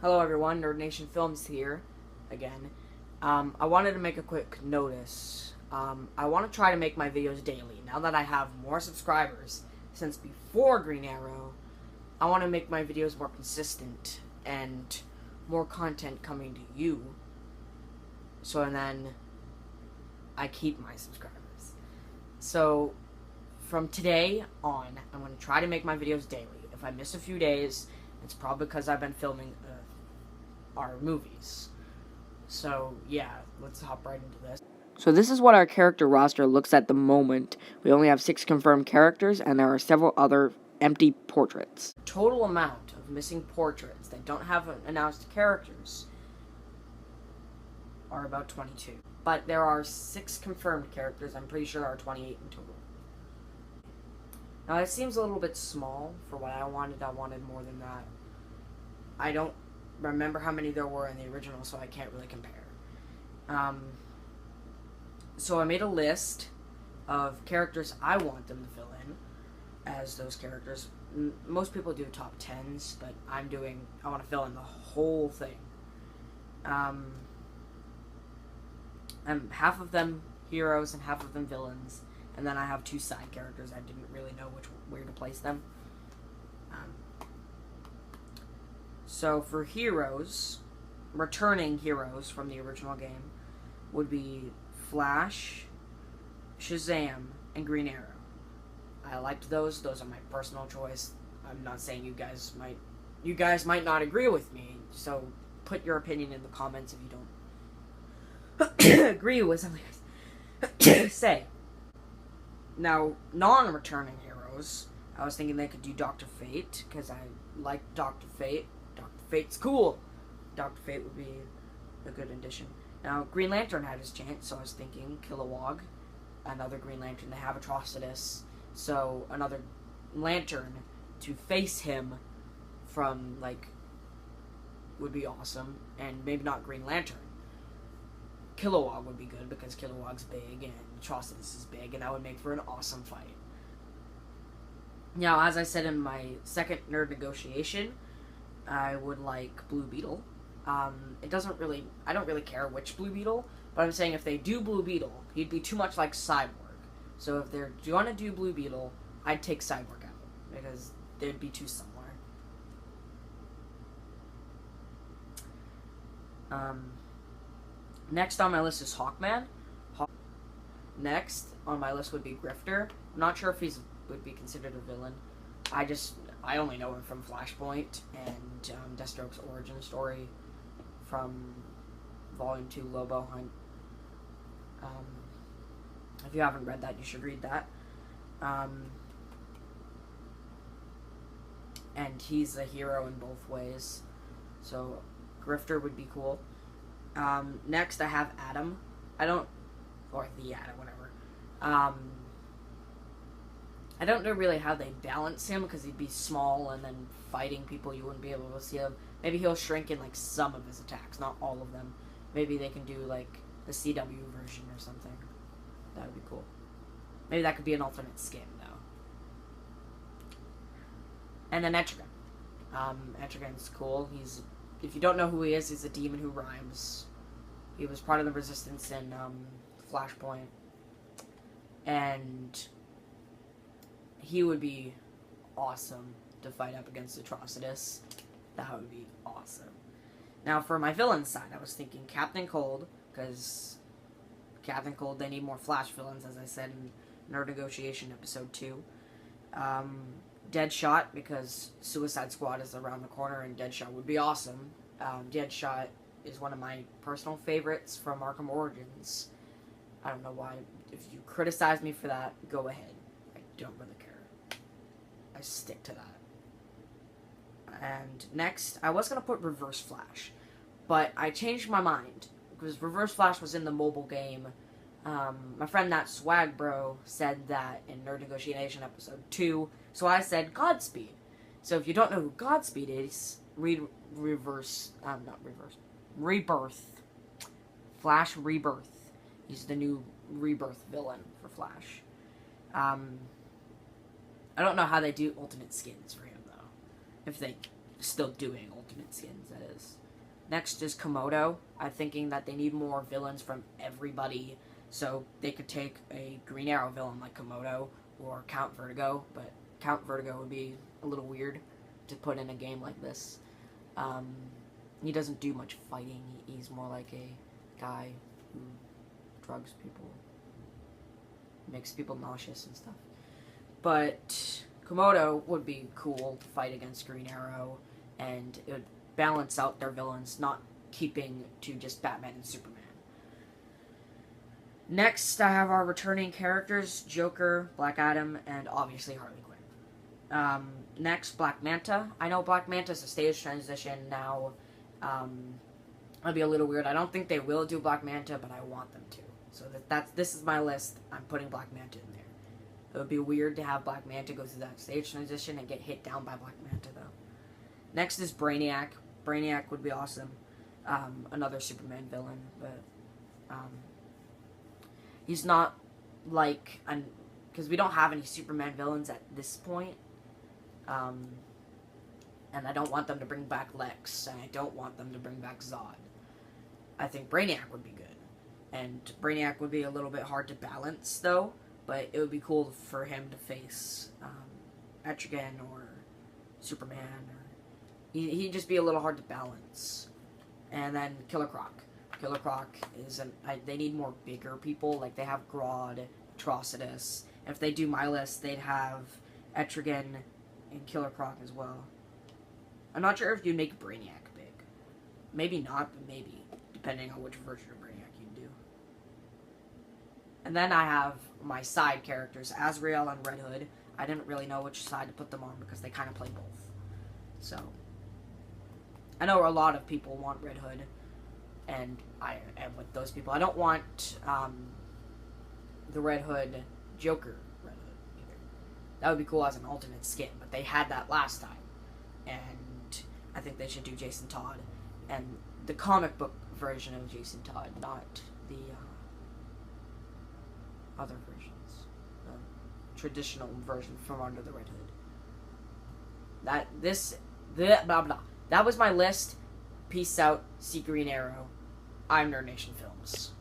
Hello everyone, Nerd Nation Films here again. I wanted to make a quick notice. I want to try to make my videos daily. Now that I have more subscribers since before Green Arrow, I want to make my videos more consistent and more content coming to you. So then I keep my subscribers. So from today on, I'm going to try to make my videos daily. If I miss a few days, it's probably because I've been filming our movies. So yeah, let's hop right into this. So this is what our character roster looks at the moment. We only have 6 confirmed characters, and there are several other empty portraits. Total amount of missing portraits that don't have announced characters are about 22. But there are 6 confirmed characters. I'm pretty sure there are 28 in total. Now it seems a little bit small for what I wanted. I wanted more than that. I don't remember how many there were in the original, so I can't really compare. So I made a list of characters I want them to fill in as those characters. Most people do top 10s, but I want to fill in the whole thing. Half of them heroes and half of them villains, and then I have 2 side characters. I didn't really know where to place them. So for heroes, returning heroes from the original game would be Flash, Shazam, and Green Arrow. I liked those. Those are my personal choice. I'm not saying you guys might not agree with me, so put your opinion in the comments if you don't agree with something I say. Now, non-returning heroes, I was thinking they could do Dr. Fate, because I like Dr. Fate. Dr. Fate's cool. Dr. Fate would be a good addition. Now, Green Lantern had his chance, so I was thinking Kilowog, another Green Lantern. They have Atrocitus, so another Lantern to face him from, would be awesome. And maybe not Green Lantern. Kilowog would be good, because Kilowog's big, and Atrocitus is big, and that would make for an awesome fight. Now, as I said in my second nerd negotiation, I would like Blue Beetle. I don't really care which Blue Beetle, but I'm saying if they do Blue Beetle, he'd be too much like Cyborg. So if they're going to do Blue Beetle, I'd take Cyborg out, because they'd be too similar. Next on my list is Hawkman. Next on my list would be Grifter. I'm not sure if he would be considered a villain. I only know him from Flashpoint and Deathstroke's origin story from Volume 2, Lobo Hunt. If you haven't read that, you should read that. And he's a hero in both ways. So, Grifter would be cool. Next, I have Atom. Or the Atom, whatever. I don't know really how they balance him, because he'd be small, and then fighting people, you wouldn't be able to see him. Maybe he'll shrink in, some of his attacks, not all of them. Maybe they can do, the CW version or something. That would be cool. Maybe that could be an alternate skin, though. And then Etrigan. Etrigan's cool. If you don't know who he is, he's a demon who rhymes. He was part of the Resistance in Flashpoint. And he would be awesome to fight up against Atrocitus. That would be awesome. Now, for my villain side, I was thinking Captain Cold, because Captain Cold, they need more Flash villains, as I said in Nerd Negotiation Episode 2. Deadshot, because Suicide Squad is around the corner, and Deadshot would be awesome. Deadshot is one of my personal favorites from Arkham Origins. I don't know why. If you criticize me for that, go ahead. I don't really care. I stick to that. And next, I was going to put Reverse Flash, but I changed my mind, because Reverse Flash was in the mobile game. My friend That Swag Bro said that in Nerd Negotiation Episode 2, so I said Godspeed. So if you don't know who Godspeed is, read Rebirth. Flash Rebirth. He's the new Rebirth villain for Flash. I don't know how they do alternate skins for him, though. If they still doing Ultimate Skins, that is. Next is Komodo. I'm thinking that they need more villains from everybody, so they could take a Green Arrow villain like Komodo or Count Vertigo, but Count Vertigo would be a little weird to put in a game like this. He doesn't do much fighting. He's more like a guy who drugs people, makes people nauseous and stuff. But Komodo would be cool to fight against Green Arrow, and it would balance out their villains, not keeping to just Batman and Superman. Next, I have our returning characters, Joker, Black Adam, and obviously Harley Quinn. Next, Black Manta. I know Black Manta's a stage transition now. That'd be a little weird. I don't think they will do Black Manta, but I want them to. So this is my list. I'm putting Black Manta in there. It would be weird to have Black Manta go through that stage transition and get hit down by Black Manta, though. Next is Brainiac. Brainiac would be awesome. Another Superman villain, but he's not like... Because we don't have any Superman villains at this point. And I don't want them to bring back Lex, and I don't want them to bring back Zod. I think Brainiac would be good. And Brainiac would be a little bit hard to balance, though, but it would be cool for him to face Etrigan or Superman. Or he'd just be a little hard to balance. And then Killer Croc. Killer Croc is... they need more bigger people. Like, they have Grodd, Atrocitus. If they do my list, they'd have Etrigan and Killer Croc as well. I'm not sure if you'd make Brainiac big. Maybe not, but maybe. Depending on which version of Brainiac you'd do. And then I have my side characters, Azrael and Red Hood. I didn't really know which side to put them on because they kind of play both. So, I know a lot of people want Red Hood, and I am with those people. I don't want the Red Hood Joker Red Hood either. That would be cool as an ultimate skin, but they had that last time. And I think they should do Jason Todd. And the comic book version of Jason Todd, not the other versions. The traditional version from under the Red Hood. Blah blah. That was my list. Peace out. See Green Arrow. I'm Nerd Nation Films.